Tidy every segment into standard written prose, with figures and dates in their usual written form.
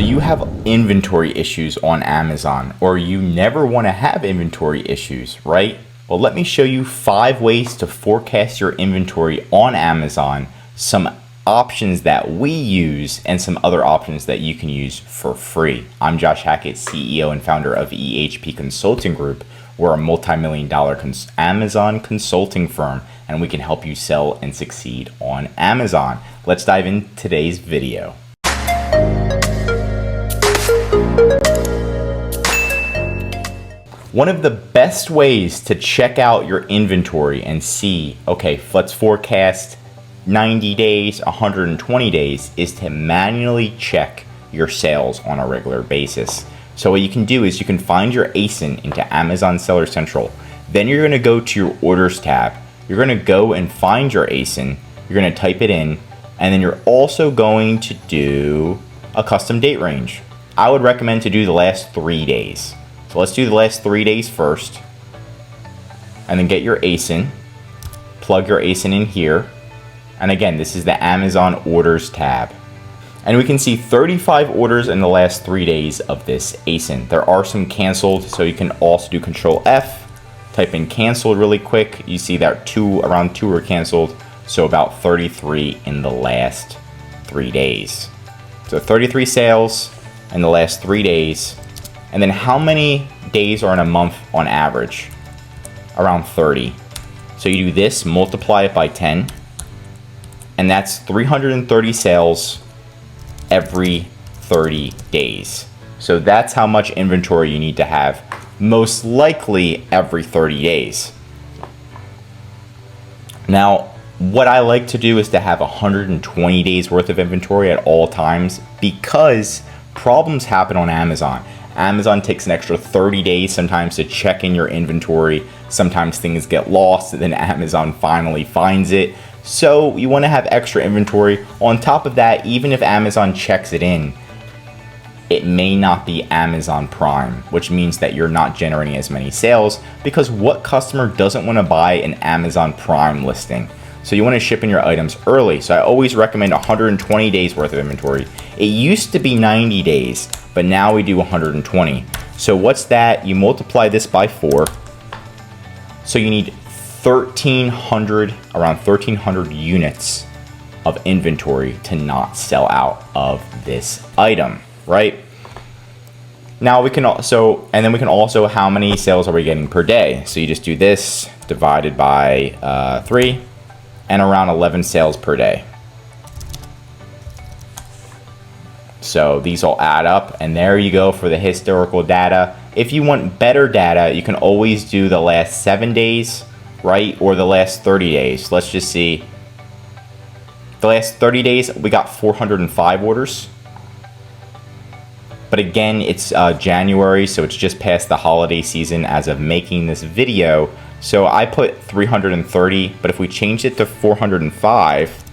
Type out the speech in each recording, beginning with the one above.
you have inventory issues on Amazon, or you never want to have inventory issues, right? Well, let me show you 5 ways to forecast your inventory on Amazon, some options that we use, and some other options that you can use for free. I'm Josh Hackett, CEO and founder of EHP Consulting Group. We're a multi-million-dollar Amazon consulting firm, and we can help you sell and succeed on Amazon. Let's dive into today's video. One of the best ways to check out your inventory and see, okay, let's forecast 90 days, 120 days, is to manually check your sales on a regular basis. So what you can do is you can find your ASIN into Amazon Seller Central. Then you're going to go to your orders tab. You're going to go and find your ASIN. You're going to type it in, and then you're also going to do a custom date range. I would recommend to do the last 3 days. So let's do the last 3 days first, and then get your ASIN, plug your ASIN in here, and again, this is the Amazon Orders tab. And we can see 35 orders in the last 3 days of this ASIN. There are some canceled, so you can also do Control F, type in canceled really quick. You see that around 2 were canceled, so about 33 in the last 3 days. So 33 sales in the last 3 days. And then how many days are in a month on average? Around 30. So you do this, multiply it by 10, and that's 330 sales every 30 days. So that's how much inventory you need to have, most likely every 30 days. Now, what I like to do is to have 120 days worth of inventory at all times, because problems happen on Amazon. Amazon takes an extra 30 days sometimes to check in your inventory. Sometimes things get lost, and then Amazon finally finds it. So you want to have extra inventory. On top of that, even if Amazon checks it in, it may not be Amazon Prime, which means that you're not generating as many sales, because what customer doesn't want to buy an Amazon Prime listing? So you want to ship in your items early. So I always recommend 120 days worth of inventory. It used to be 90 days, but now we do 120. So what's that? You multiply this by 4. So you need around 1,300 units of inventory to not sell out of this item, right? Now we can also, how many sales are we getting per day? So you just do this divided by 3, and around 11 sales per day. So these all add up, and there you go for the historical data. If you want better data, you can always do the last 7 days, right? Or the last 30 days. Let's just see. The last 30 days, we got 405 orders. But again, it's January, so it's just past the holiday season as of making this video. So I put 330, but if we change it to 405,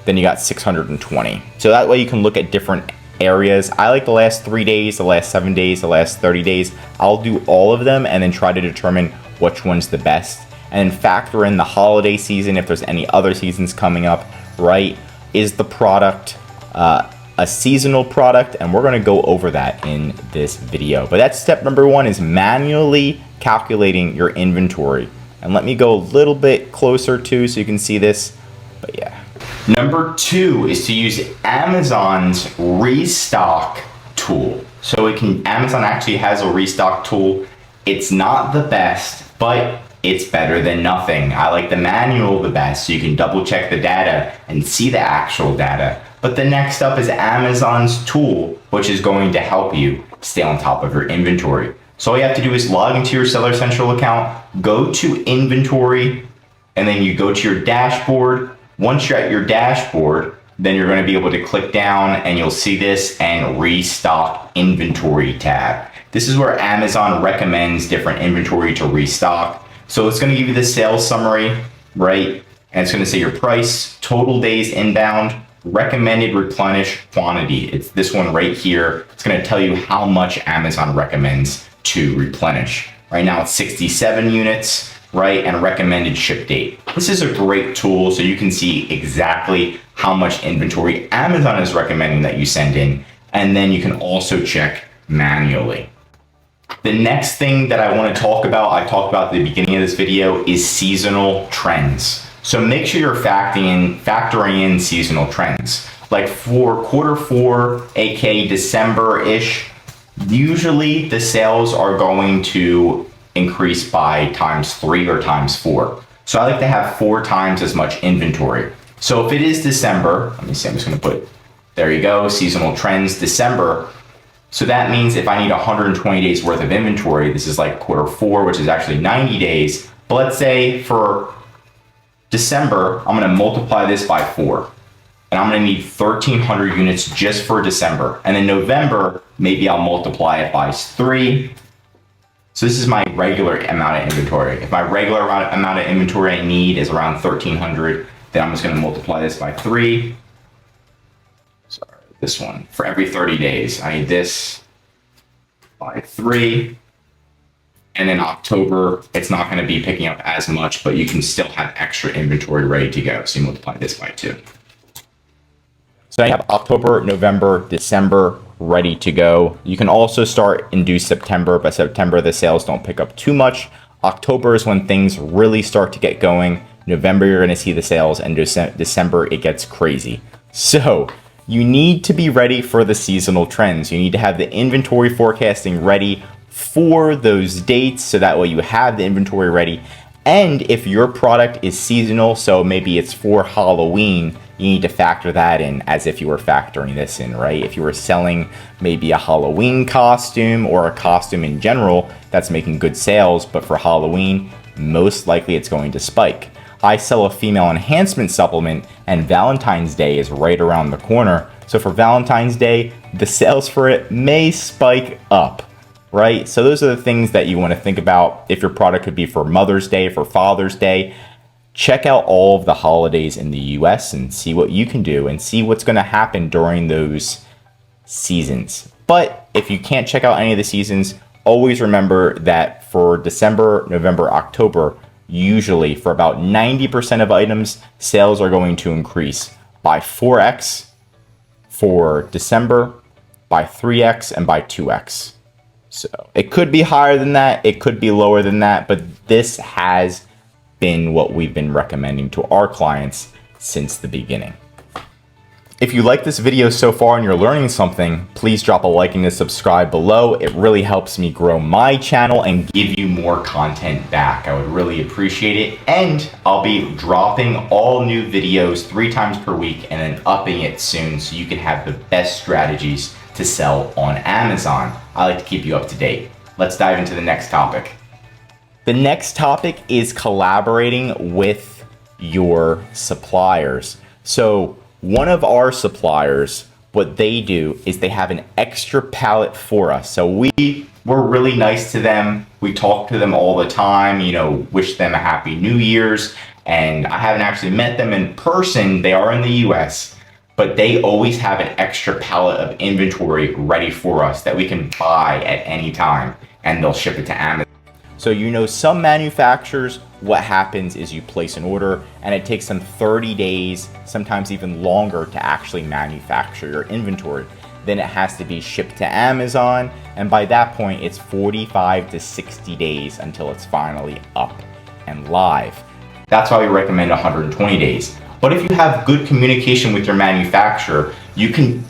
then you got 620. So that way you can look at different areas. I like the last 3 days, the last 7 days, the last 30 days. I'll do all of them and then try to determine which one's the best. And then factor in the holiday season if there's any other seasons coming up, right? Is the product a seasonal product? And we're gonna go over that in this video. But that's step number 1, is manually calculating your inventory. And let me go a little bit closer too so you can see this, but yeah. Number 2 is to use Amazon's restock tool. So Amazon actually has a restock tool. It's not the best, but it's better than nothing. I like the manual the best, so you can double check the data and see the actual data. But the next up is Amazon's tool, which is going to help you stay on top of your inventory. So all you have to do is log into your Seller Central account, go to inventory, and then you go to your dashboard. Once you're at your dashboard, then you're going to be able to click down and you'll see this and restock inventory tab. This is where Amazon recommends different inventory to restock. So it's going to give you the sales summary, right? And it's going to say your price, total days inbound, recommended replenish quantity. It's this one right here. It's going to tell you how much Amazon recommends to replenish. Right now it's 67 units, right? And recommended ship date. This is a great tool so you can see exactly how much inventory Amazon is recommending that you send in And then you can also check manually. The next thing that I want to talk about, I talked about at the beginning of this video, is seasonal trends. So make sure you're factoring in seasonal trends. Like for Q4, aka December-ish, usually the sales are going to increase by ×3 or ×4. So I like to have 4 times as much inventory. So if it is December, let me see, I'm just going to put, there you go, seasonal trends, December. So that means if I need 120 days worth of inventory, this is like Q4, which is actually 90 days. But let's say for December, I'm going to multiply this by 4. And I'm going to need 1,300 units just for December. And then November, maybe I'll multiply it by 3. So this is my regular amount of inventory. If my regular amount of inventory I need is around 1,300, then I'm just going to multiply this by 3. Sorry, this one. For every 30 days, I need this by 3. And in October, it's not going to be picking up as much, but you can still have extra inventory ready to go. So you multiply this by 2. So I have October, November, December ready to go. You can also start and do September, but September the sales don't pick up too much. October is when things really start to get going. November, you're going to see the sales, and December, it gets crazy. So you need to be ready for the seasonal trends. You need to have the inventory forecasting ready for those dates, so that way you have the inventory ready. And if your product is seasonal, so maybe it's for Halloween, you need to factor that in as if you were factoring this in, right? If you were selling maybe a Halloween costume or a costume in general that's making good sales, but for Halloween, most likely it's going to spike. I sell a female enhancement supplement, and Valentine's Day is right around the corner. So for Valentine's Day, the sales for it may spike up, right? So those are the things that you want to think about. If your product could be for Mother's Day, for Father's Day, check out all of the holidays in the US and see what you can do and see what's going to happen during those seasons. But if you can't check out any of the seasons, always remember that for December, November, October, usually for about 90% of items, sales are going to increase by 4x for December, by 3x, and by 2x. So it could be higher than that, it could be lower than that, but this has been what we've been recommending to our clients since the beginning. If you like this video so far and you're learning something, please drop a like and a subscribe below. It really helps me grow my channel and give you more content back. I would really appreciate it. And I'll be dropping all new videos 3 times per week and then upping it soon so you can have the best strategies to sell on Amazon. I like to keep you up to date. Let's dive into the next topic. The next topic is collaborating with your suppliers. So one of our suppliers, what they do is they have an extra pallet for us. So we're really nice to them. We talk to them all the time, wish them a happy New Year's. And I haven't actually met them in person. They are in the US, but they always have an extra pallet of inventory ready for us that we can buy at any time, and they'll ship it to Amazon. So some manufacturers, what happens is you place an order and it takes them 30 days, sometimes even longer, to actually manufacture your inventory. Then it has to be shipped to Amazon, and by that point it's 45 to 60 days until it's finally up and live. That's why we recommend 120 days. But if you have good communication with your manufacturer, you can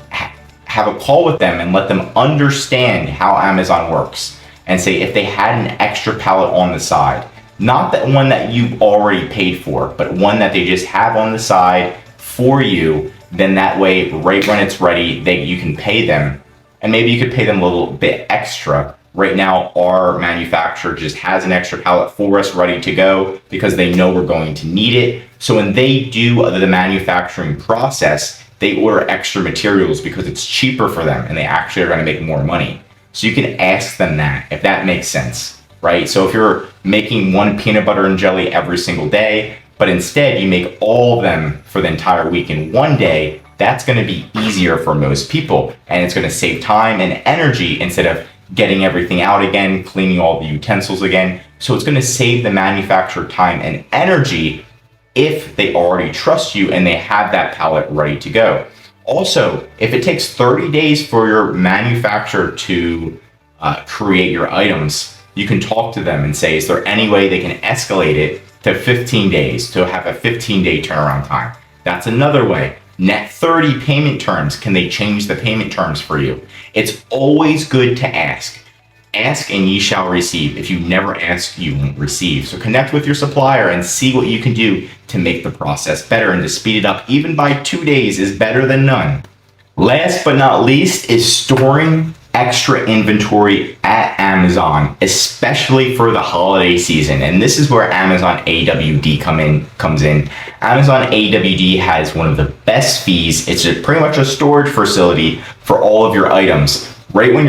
have a call with them and let them understand how Amazon works. And say if they had an extra pallet on the side, not that one that you already paid for, but one that they just have on the side for you, then that way, right when it's ready, you can pay them. And maybe you could pay them a little bit extra. Right now, our manufacturer just has an extra pallet for us ready to go because they know we're going to need it. So when they do the manufacturing process, they order extra materials because it's cheaper for them and they actually are going to make more money. So you can ask them that, if that makes sense, right? So if you're making one peanut butter and jelly every single day, but instead you make all of them for the entire week in one day, that's going to be easier for most people. And it's going to save time and energy instead of getting everything out again, cleaning all the utensils again. So it's going to save the manufacturer time and energy if they already trust you and they have that pallet ready to go. Also, if it takes 30 days for your manufacturer to create your items, you can talk to them and say, is there any way they can escalate it to 15 days to have a 15-day turnaround time? That's another way. Net 30 payment terms. Can they change the payment terms for you? It's always good to ask. Ask and ye shall receive. If you never ask, you won't receive. So connect with your supplier and see what you can do to make the process better and to speed it up. Even by 2 days is better than none. Last but not least is storing extra inventory at Amazon, especially for the holiday season. And this is where Amazon AWD comes in. Amazon AWD has one of the best fees. It's pretty much a storage facility for all of your items. Right when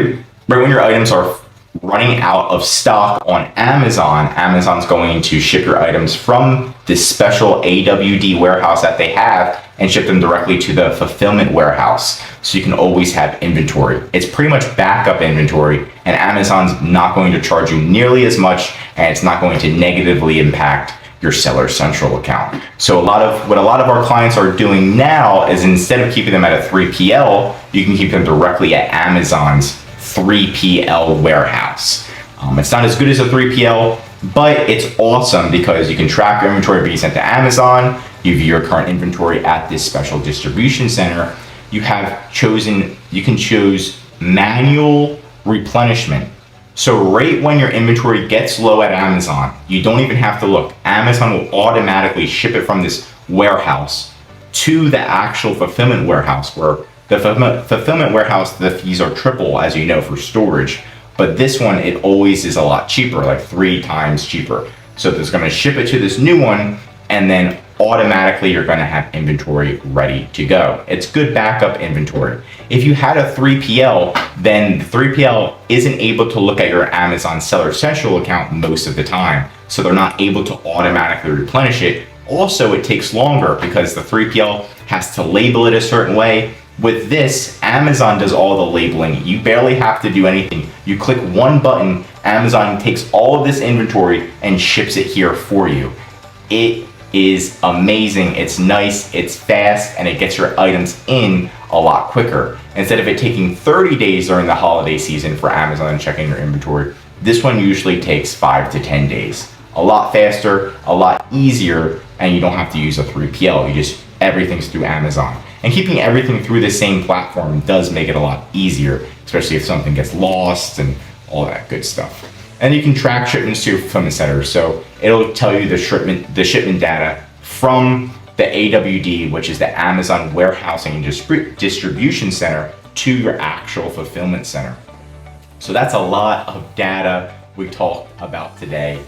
your items are running out of stock on Amazon, Amazon's going to ship your items from this special AWD warehouse that they have and ship them directly to the fulfillment warehouse. So you can always have inventory. It's pretty much backup inventory, and Amazon's not going to charge you nearly as much, and it's not going to negatively impact your Seller Central account. So what a lot of our clients are doing now is, instead of keeping them at a 3PL, you can keep them directly at Amazon's 3PL warehouse. It's not as good as a 3PL, but it's awesome because you can track your inventory being sent to Amazon. You view your current inventory at this special distribution center. You can choose manual replenishment. So right when your inventory gets low at Amazon, you don't even have to look. Amazon will automatically ship it from this warehouse to the actual fulfillment warehouse, where the fulfillment warehouse, the fees are triple, as you know, for storage. But this one, it always is a lot cheaper, like 3 times cheaper. So it's going to ship it to this new one, and then automatically you're going to have inventory ready to go. It's good backup inventory. If you had a 3PL, then the 3PL isn't able to look at your Amazon Seller Central account most of the time. So they're not able to automatically replenish it. Also, it takes longer because the 3PL has to label it a certain way. With this, Amazon does all the labeling. You barely have to do anything. You click one button, Amazon takes all of this inventory and ships it here for you. It is amazing. It's nice, it's fast, and it gets your items in a lot quicker. Instead of it taking 30 days during the holiday season for Amazon checking your inventory, this one usually takes 5 to 10 days. A lot faster, a lot easier, and you don't have to use a 3PL. Everything's through Amazon. And keeping everything through the same platform does make it a lot easier, especially if something gets lost and all that good stuff. And you can track shipments to your fulfillment center. So it'll tell you the shipment data from the AWD, which is the Amazon warehousing and distribution center, to your actual fulfillment center. So that's a lot of data we talked about today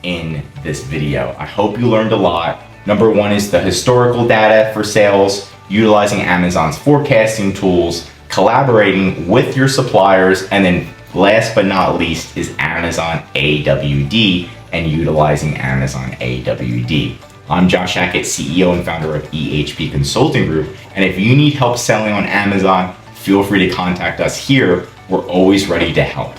in this video. I hope you learned a lot. Number one is the historical data for sales, utilizing Amazon's forecasting tools, collaborating with your suppliers, and then last but not least is Amazon AWD and utilizing Amazon AWD. I'm Josh Hackett, CEO and founder of EHP Consulting Group, and if you need help selling on Amazon, feel free to contact us here. We're always ready to help.